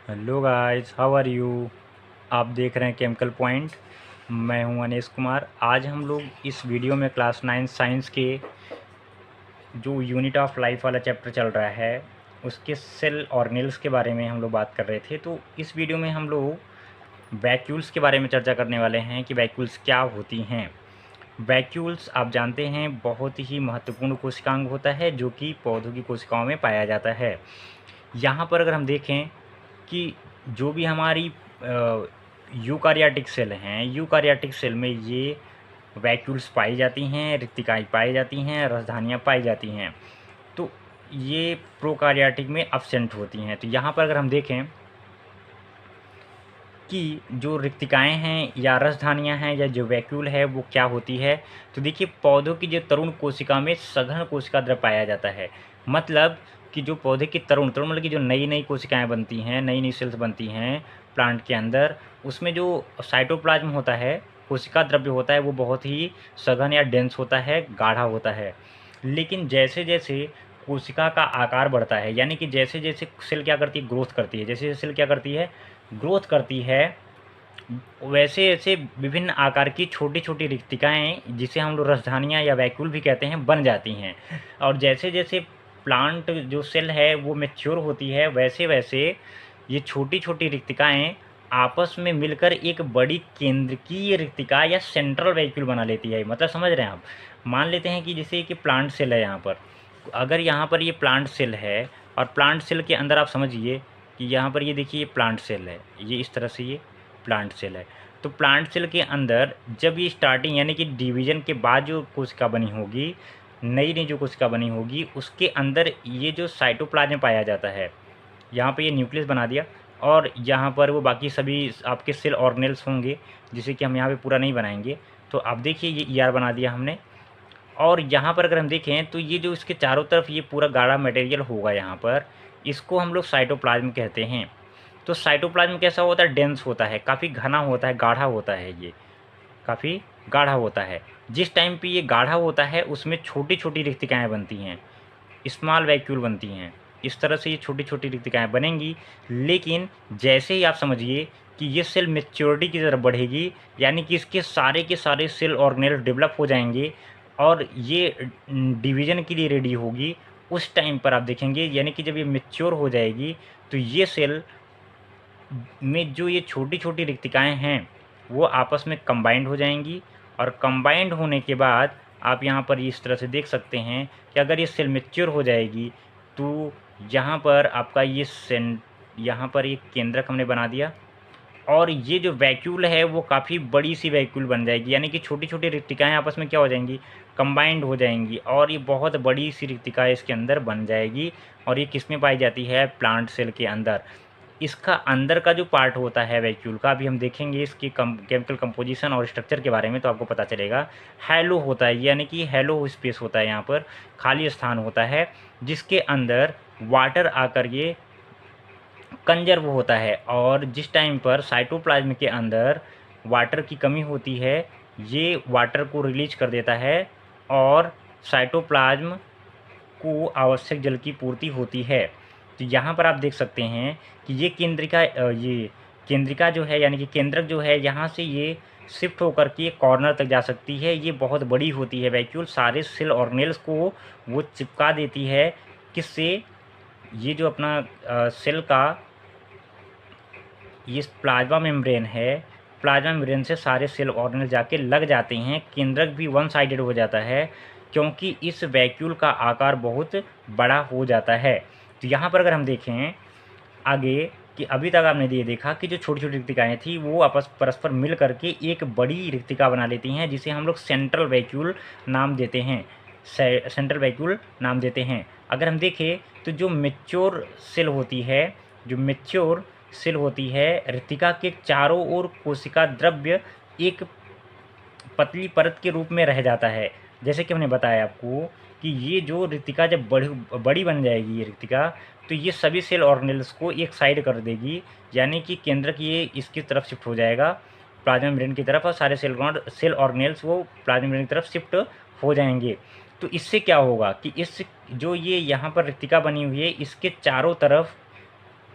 Hello guys, how are you. आप देख रहे हैं केमिकल पॉइंट। मैं हूं अनीश कुमार। आज हम लोग इस वीडियो में क्लास 9 साइंस के जो यूनिट ऑफ लाइफ वाला चैप्टर चल रहा है उसके सेल ऑर्गेनेल्स के बारे में हम लोग बात कर रहे थे। तो इस वीडियो में हम लोग वैक्यूल्स के बारे में चर्चा करने वाले हैं कि वैक्यूल्स क्या होती हैं। वैक्यूल्स आप जानते हैं बहुत ही महत्वपूर्ण कोशिकांग होता है जो कि पौधों की कोशिकाओं में पाया जाता है। यहाँ पर अगर हम देखें कि जो भी हमारी यूकार्योटिक सेल हैं, यूकार्योटिक सेल में ये वैक्यूल्स पाई जाती हैं, रिक्तिकाएँ पाई जाती हैं, रसधानियाँ पाई जाती हैं। तो ये प्रोकार्योटिक में एब्सेंट होती हैं। तो यहाँ पर अगर हम देखें कि जो रिक्तिकाएँ हैं या रसधानियाँ हैं या जो वैक्यूल है वो क्या होती है। तो देखिए पौधों की जो तरुण कोशिका में सघन कोशिका द्रव पाया जाता है। मतलब कि जो पौधे की तरुण तरुण मतलब कि जो नई नई कोशिकाएँ बनती हैं, नई नई सेल्स बनती हैं प्लांट के अंदर, उसमें जो साइटोप्लाज्म होता है, कोशिका द्रव्य होता है, वो बहुत ही सघन या डेंस होता है, गाढ़ा होता है। लेकिन जैसे जैसे कोशिका का आकार बढ़ता है, यानी कि जैसे जैसे सेल क्या करती है, ग्रोथ करती है, जैसे जैसे सेल क्या करती है, ग्रोथ करती है, वैसे ऐसे विभिन्न आकार की छोटी छोटी रिक्तिकाएँ जिसे हम लोग रसधानियाँ या वैक्यूल भी कहते हैं बन जाती हैं। और जैसे जैसे प्लांट जो सेल है वो मैच्योर होती है, वैसे वैसे ये छोटी छोटी रिक्तिकाएँ आपस में मिलकर एक बड़ी केंद्रकीय रिक्तिका या सेंट्रल वैक्यूल बना लेती है। मतलब समझ रहे हैं आप। मान लेते हैं कि जैसे कि प्लांट सेल है यहाँ पर, अगर यहाँ पर ये प्लांट सेल है और प्लांट सेल के अंदर आप समझिए कि यहाँ पर ये देखिए ये प्लांट सेल है, ये इस तरह से ये प्लांट सेल है। तो प्लांट सेल के अंदर जब ये स्टार्टिंग यानी कि डिवीजन के बाद जो कोशिका बनी होगी, नई नई जो कोशिका बनी होगी, उसके अंदर ये जो साइटोप्लाज्म पाया जाता है, यहाँ पे ये न्यूक्लियस बना दिया और यहाँ पर वो बाकी सभी आपके सेल ऑर्गेनेल्स होंगे, जिसे कि हम यहाँ पे पूरा नहीं बनाएंगे। तो आप देखिए ये ईआर बना दिया हमने। और यहाँ पर अगर हम देखें तो ये जो इसके चारों तरफ ये पूरा गाढ़ा मटेरियल होगा यहाँ पर, इसको हम लोग साइटोप्लाज्म कहते हैं। तो साइटोप्लाज्म कैसा होता है, डेंस होता है, काफ़ी घना होता है, गाढ़ा होता है, ये काफ़ी गाढ़ा होता है। जिस टाइम पे ये गाढ़ा होता है उसमें छोटी छोटी रिक्तिकाएँ बनती हैं, स्मॉल वैक्यूल बनती हैं। इस तरह से ये छोटी छोटी रिक्तिकाएँ बनेंगी। लेकिन जैसे ही आप समझिए कि ये सेल मैच्योरिटी की तरफ बढ़ेगी, यानी कि इसके सारे के सारे सेल ऑर्गेनेल डेवलप हो जाएंगे और ये डिवीज़न के लिए रेडी होगी, उस टाइम पर आप देखेंगे, यानी कि जब ये मैच्योर हो जाएगी तो ये सेल में जो ये छोटी-छोटी रिक्तिकाएँ हैं, वो आपस में कंबाइंड हो जाएँगी। और कंबाइंड होने के बाद आप यहाँ पर इस तरह से देख सकते हैं कि अगर ये सेल मैच्योर हो जाएगी, तो यहाँ पर आपका ये यहाँ पर एक केंद्रक हमने बना दिया और ये जो वैक्यूल है वो काफ़ी बड़ी सी वैक्यूल बन जाएगी, यानी कि छोटी-छोटी रिक्तिकाएँ आपस में क्या हो जाएँगी, कंबाइंड हो जाएँगी और ये बहुत बड़ी सी रिक्तिका इसके अंदर बन जाएगी। और ये किसमें पाई जाती है, प्लांट सेल के अंदर। इसका अंदर का जो पार्ट होता है वैक्यूल का, अभी हम देखेंगे इसकी केमिकल कंपोजिशन और स्ट्रक्चर के बारे में, तो आपको पता चलेगा। हैलो होता है, यानी कि हैलो स्पेस होता है, यहाँ पर खाली स्थान होता है जिसके अंदर वाटर आकर ये कंजर्व होता है। और जिस टाइम पर साइटोप्लाज्म के अंदर वाटर की कमी होती है, ये वाटर को रिलीज कर देता है और साइटोप्लाज्म को आवश्यक जल की पूर्ति होती है। तो यहाँ पर आप देख सकते हैं कि ये केंद्रिका जो है, यानी कि केंद्रक जो है, यहाँ से ये शिफ्ट होकर के कॉर्नर तक जा सकती है। ये बहुत बड़ी होती है वैक्यूल, सारे सेल ऑर्गेनेल्स को वो चिपका देती है। किससे, ये जो अपना सेल का ये प्लाज्मा मेम्ब्रेन है, प्लाज्मा मेम्ब्रेन से सारे सेल ऑर्गेनेल जाके लग जाते हैं। केंद्रक भी वन साइडेड हो जाता है क्योंकि इस वैक्यूल का आकार बहुत बड़ा हो जाता है। तो यहाँ पर अगर हम देखें आगे कि अभी तक आपने ये देखा कि जो छोटी छोटी रिक्तिकाएँ थी वो आपस परस्पर मिल करके एक बड़ी रिक्तिका बना लेती हैं, जिसे हम लोग सेंट्रल वैक्यूल नाम देते हैं। सेंट्रल वैक्यूल नाम देते हैं। अगर हम देखें तो जो मैच्योर सेल होती है, जो मैच्योर सेल होती है, रिक्तिका के चारों ओर कोशिका द्रव्य एक पतली परत के रूप में रह जाता है। जैसे कि हमने बताया आपको कि ये जो रिक्तिका जब बड़ी बन जाएगी ये रिक्तिका, तो ये सभी सेल ऑर्गेनेल्स को एक साइड कर देगी, यानी कि केंद्रक ये इसकी तरफ शिफ्ट हो जाएगा, प्लाज्मा मेम्ब्रेन की तरफ, और सारे सेल ऑर्गेनेल्स वो प्लाज्मा मेम्ब्रेन की तरफ शिफ्ट हो जाएंगे। तो इससे क्या होगा कि इस जो ये यहाँ पर रिक्तिका बनी हुई है, इसके चारों तरफ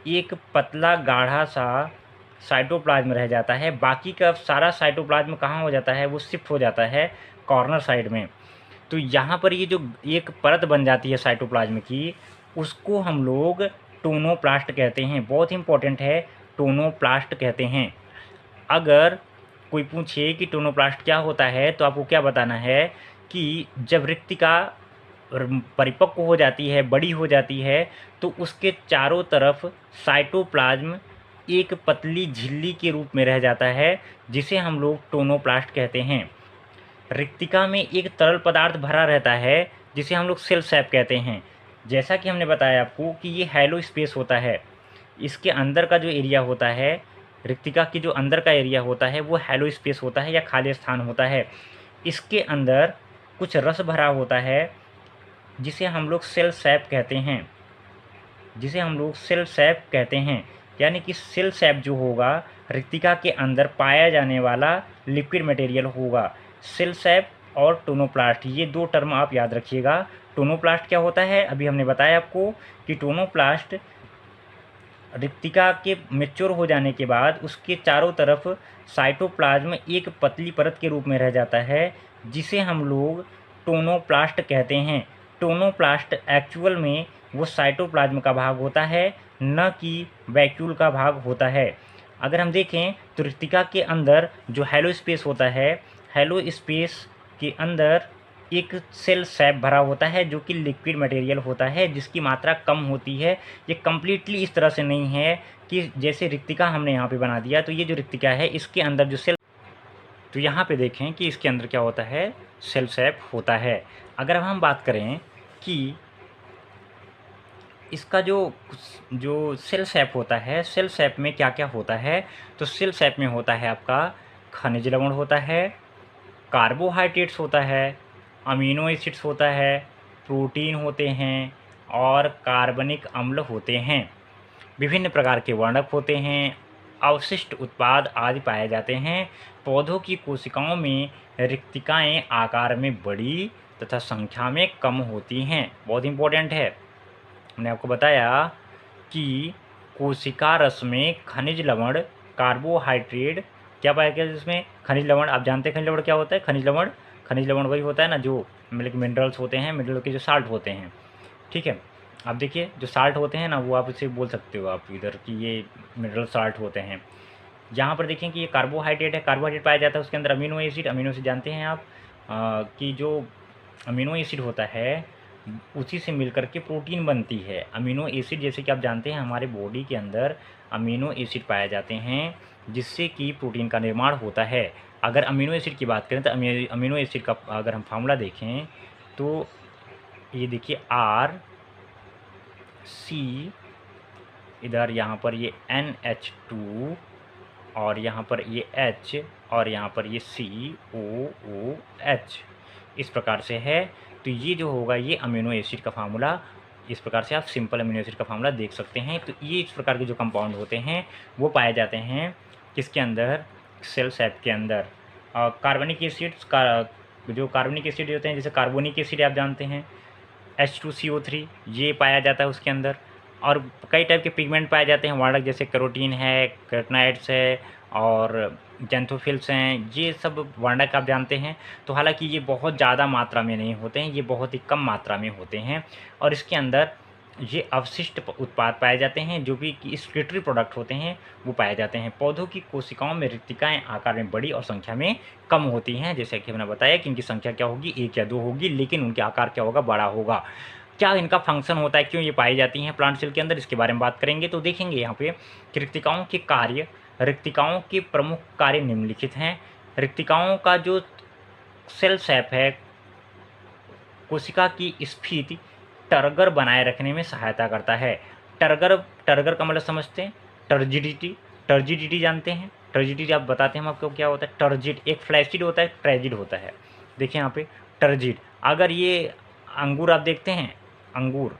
एक पतला गाढ़ा सा साइटोप्लाज्म रह जाता है, बाकी का सारा साइटोप्लाज्म कहाँ हो जाता है, वो शिफ्ट हो जाता है कॉर्नर साइड में। तो यहाँ पर ये जो एक परत बन जाती है साइटोप्लाज्म की, उसको हम लोग टोनोप्लास्ट कहते हैं। बहुत इंपॉर्टेंट है, टोनोप्लास्ट कहते हैं। अगर कोई पूछे कि टोनोप्लास्ट क्या होता है, तो आपको क्या बताना है कि जब रिक्तिका परिपक्व हो जाती है, बड़ी हो जाती है, तो उसके चारों तरफ साइटोप्लाज्म एक पतली झिल्ली के रूप में रह जाता है, जिसे हम लोग टोनोप्लास्ट कहते हैं। रिक्तिका में एक तरल पदार्थ भरा रहता है, जिसे हम लोग सेल सैप कहते हैं। जैसा कि हमने बताया आपको कि ये हैलो स्पेस होता है, इसके अंदर का जो एरिया होता है, रिक्तिका की जो अंदर का एरिया होता है, वो हैलो स्पेस होता है या खाली स्थान होता है। इसके अंदर कुछ रस भरा होता है, जिसे हम लोग सेल सैप कहते हैं, जिसे हम लोग सेल सैप कहते हैं। यानी कि सेल सैप जो होगा, रिक्तिका के अंदर पाया जाने वाला लिक्विड मटेरियल होगा। सेल सैप और टोनोप्लास्ट, ये दो टर्म आप याद रखिएगा। टोनोप्लास्ट क्या होता है, अभी हमने बताया आपको कि टोनोप्लास्ट रिक्तिका के मैच्योर हो जाने के बाद उसके चारों तरफ साइटोप्लाज्म एक पतली परत के रूप में रह जाता है, जिसे हम लोग टोनोप्लास्ट कहते हैं। टोनोप्लास्ट एक्चुअल में वो साइटोप्लाज्म का भाग होता है, न कि वैक्यूल का भाग होता है। अगर हम देखें तो रिक्तिका के अंदर जो हैलो स्पेस होता है, हैलो स्पेस के अंदर एक सेल सैप भरा होता है, जो कि लिक्विड मटेरियल होता है, जिसकी मात्रा कम होती है। ये कम्प्लीटली इस तरह से नहीं है कि जैसे रिक्तिका हमने यहाँ पे बना दिया, तो ये जो रिक्तिका है इसके अंदर जो सेल, तो यहाँ पे देखें कि इसके अंदर क्या होता है, सेल सैप होता है। अगर अब हम बात करें कि इसका जो जो सेल सैप होता है, सेल सैप में क्या क्या होता है, तो सेल सैप में होता है आपका खनिज लवण होता है, कार्बोहाइड्रेट्स होता है, अमीनो एसिड्स होता है, प्रोटीन होते हैं और कार्बनिक अम्ल होते हैं। विभिन्न प्रकार के वर्णक होते हैं, अवशिष्ट उत्पाद आदि पाए जाते हैं। पौधों की कोशिकाओं में रिक्तिकाएं आकार में बड़ी तथा संख्या में कम होती हैं। बहुत इंपॉर्टेंट है, मैंने आपको बताया कि कोशिका रस में खनिज लवण, कार्बोहाइड्रेट क्या पाया गया, जिसमें खनिज लवण, आप जानते हैं खनिज लवण क्या होता है। खनिज लवण वही होता है ना, जो मतलब मिनरल्स होते हैं, मिनरल के जो साल्ट होते हैं, ठीक है। आप देखिए जो साल्ट होते हैं ना, वो आप इसे बोल सकते हो आप इधर कि ये मिनरल साल्ट होते हैं। यहाँ पर देखें कि ये कार्बोहाइड्रेट है, कार्बोहाइड्रेट पाया जाता है उसके अंदर। अमीनो एसिड, अमीनो एसिड जानते हैं आप कि जो अमीनो एसिड होता है उसी से मिलकर के प्रोटीन बनती है। अमीनो एसिड जैसे कि आप जानते हैं हमारे बॉडी के अंदर अमीनो एसिड पाए जाते हैं, जिससे कि प्रोटीन का निर्माण होता है। अगर अमीनो एसिड की बात करें तो अमीनो एसिड का अगर हम फार्मूला देखें तो ये देखिए RC, इधर यहाँ पर ये NH2 और यहाँ पर ये H और यहाँ पर ये COOH, इस प्रकार से है। तो ये जो होगा ये अमीनो एसिड का फार्मूला, इस प्रकार से आप सिंपल अमीनो एसिड का फार्मूला देख सकते हैं। तो ये इस प्रकार के जो कंपाउंड होते हैं वो पाए जाते हैं किसके अंदर, सेल सैप के अंदर। कार्बनिक एसिड्स का, जो कार्बनिक एसिड होते हैं, जैसे कार्बोनिक एसिड आप जानते हैं H2CO3, ये पाया जाता है उसके अंदर। और कई टाइप के पिगमेंट पाए जाते हैं वर्णक, जैसे कैरोटीन है, कैरोटीनॉइड्स है और ज़ैंथोफिल्स हैं, ये सब वर्णक आप जानते हैं। तो हालांकि ये बहुत ज़्यादा मात्रा में नहीं होते हैं, ये बहुत ही कम मात्रा में होते हैं। और इसके अंदर ये अवशिष्ट उत्पाद पाए जाते हैं, जो भी कि एक्सक्रीटरी प्रोडक्ट होते हैं वो पाए जाते हैं। पौधों की कोशिकाओं में रिक्तिकाएँ आकार में बड़ी और संख्या में कम होती हैं, जैसे कि हमने बताया कि इनकी संख्या क्या होगी, 1 या 2 होगी, लेकिन उनके आकार क्या होगा, बड़ा होगा। क्या इनका फंक्शन होता है, क्यों ये पाई जाती हैं प्लांट सेल के अंदर, इसके बारे में बात करेंगे। तो देखेंगे यहाँ पे कि रिक्तिकाओं के कार्य, रिक्तिकाओं के प्रमुख कार्य निम्नलिखित हैं। रिक्तिकाओं का जो सेल सैप है, कोशिका की स्फीति टर्गर बनाए रखने में सहायता करता है। टर्गर, टर्गर का मतलब समझते हैं, टर्जिडिटी, टर्जिडिटी जानते हैं, टर्जिडिटी आप बताते हैं हम आपको क्या होता है। टर्जिड एक फ्लैसिड होता है, ट्रेजिड होता है। देखिए यहाँ पे टर्जिड, अगर ये अंगूर आप देखते हैं, अंगूर,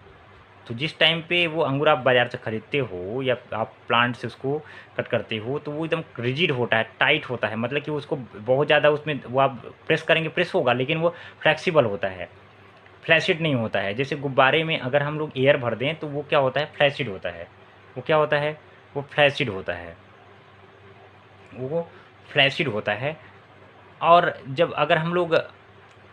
तो जिस टाइम पे वो अंगूर आप बाज़ार से ख़रीदते हो या आप प्लांट से उसको कट करते हो, तो वो एकदम रिजिड होता है, टाइट होता है, मतलब कि उसको बहुत ज़्यादा उसमें वो आप प्रेस करेंगे प्रेस होगा, लेकिन वो फ्लेक्सिबल होता है, फ्लैसिड नहीं होता है। जैसे गुब्बारे में अगर हम लोग एयर भर दें तो वो क्या होता है, फ्लैसिड होता है, वो क्या होता है, वो फ्लैसिड होता है, वो फ्लैसिड होता है। और जब अगर हम लोग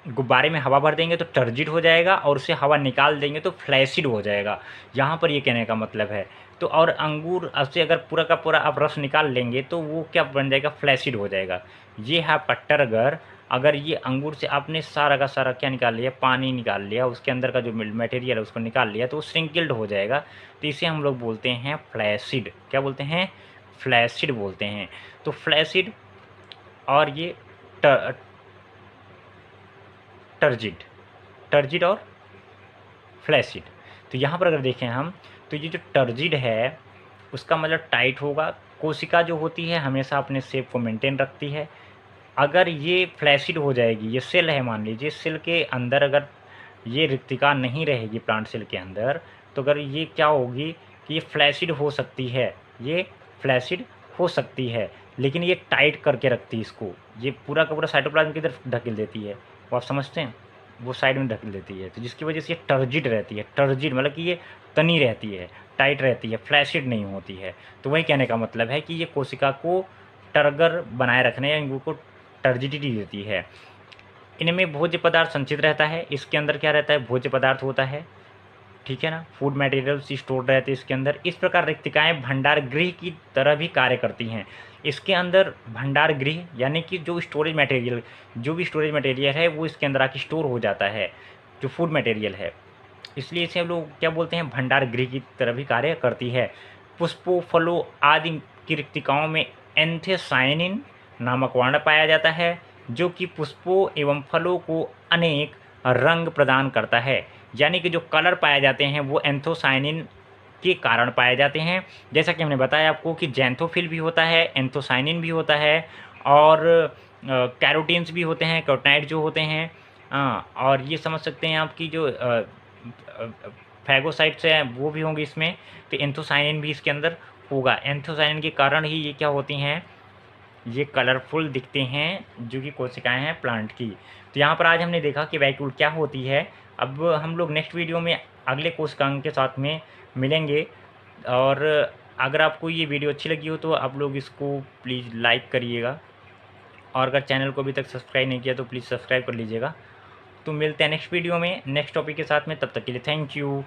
गुब्बारे में हवा भर देंगे तो टर्जिड हो जाएगा, और उससे हवा निकाल देंगे तो फ्लैसिड हो जाएगा। यहाँ पर ये कहने का मतलब है। तो और अंगूर से अगर पूरा का पूरा आप रस निकाल लेंगे तो वो क्या बन जाएगा, फ्लैसिड हो जाएगा। ये है पट्टर। अगर ये अंगूर से आपने सारा का सारा क्या निकाल लिया, पानी निकाल लिया, उसके अंदर का जो मटेरियल है उसको निकाल लिया, तो वो श्रिंकल्ड हो जाएगा। तो इसे हम लोग बोलते हैं फ्लैसिड। क्या बोलते हैं, फ्लैसिड बोलते हैं। तो फ्लैसिड और ये टर्जिड, टर्जिड और फ्लैसिड। तो यहाँ पर अगर देखें हम, तो ये जो टर्जिड है उसका मतलब टाइट होगा। कोशिका जो होती है हमेशा अपने शेप को मेंटेन रखती है। अगर ये फ्लैसिड हो जाएगी, ये सेल है मान लीजिए, सेल के अंदर अगर ये रिक्तिका नहीं रहेगी प्लांट सेल के अंदर, तो अगर ये क्या होगी कि ये फ्लैसिड हो सकती है, ये फ्लैसिड हो सकती है, लेकिन ये टाइट करके रखती है इसको, ये पूरा का पूरा साइटोप्लाज्म की तरफ ढकेल देती है। वो आप समझते हैं, वो साइड में ढकेल देती है, तो जिसकी वजह से ये टर्जिड रहती है। टर्जिड मतलब कि ये तनी रहती है, टाइट रहती है, फ्लैसिड नहीं होती है। तो वही कहने का मतलब है कि ये कोशिका को टर्गर बनाए रखने या इनको टर्जिडिटी देती है। इनमें भोज्य पदार्थ संचित रहता है, इसके अंदर क्या रहता है, भोज्य पदार्थ होता है, ठीक है ना, फूड मटेरियल्स स्टोर रहते हैं इसके अंदर। इस प्रकार रिक्तिकाएँ भंडार गृह की तरह भी कार्य करती हैं। इसके अंदर भंडार गृह यानी कि जो स्टोरेज मटेरियल, जो भी स्टोरेज मटेरियल है वो इसके अंदर आके स्टोर हो जाता है, जो फूड मटेरियल है। इसलिए इसे हम लोग क्या बोलते हैं, भंडार गृह की तरह भी कार्य करती है। पुष्पों, फलों आदि की रिक्तिकाओं में एंथोसायनिन नामक वर्ण पाया जाता है, जो कि पुष्पों एवं फलों को अनेक रंग प्रदान करता है। यानी कि जो कलर पाए जाते हैं वो एंथोसायनिन के कारण पाए जाते हैं। जैसा कि हमने बताया आपको कि ज़ैंथोफिल भी होता है, एंथोसायनिन भी होता है, और कैरोटीन्स भी होते हैं, कैरोटीनॉइड जो होते हैं। और ये समझ सकते हैं आपकी जो फैगोसाइट्स हैं वो भी होंगे इसमें। तो एंथोसायनिन भी इसके अंदर होगा। एंथोसायनिन के कारण ही ये क्या होती हैं, ये कलरफुल दिखते हैं, जो कि कोशिकाएं हैं प्लांट की। तो यहाँ पर आज हमने देखा कि वैक्यूल क्या होती है। अब हम लोग नेक्स्ट वीडियो में अगले कोशिकांग के साथ में मिलेंगे। और अगर आपको ये वीडियो अच्छी लगी हो तो आप लोग इसको प्लीज़ लाइक करिएगा, और अगर चैनल को अभी तक सब्सक्राइब नहीं किया तो प्लीज़ सब्सक्राइब कर लीजिएगा। तो मिलते हैं नेक्स्ट वीडियो में नेक्स्ट टॉपिक के साथ में, तब तक के लिए थैंक यू।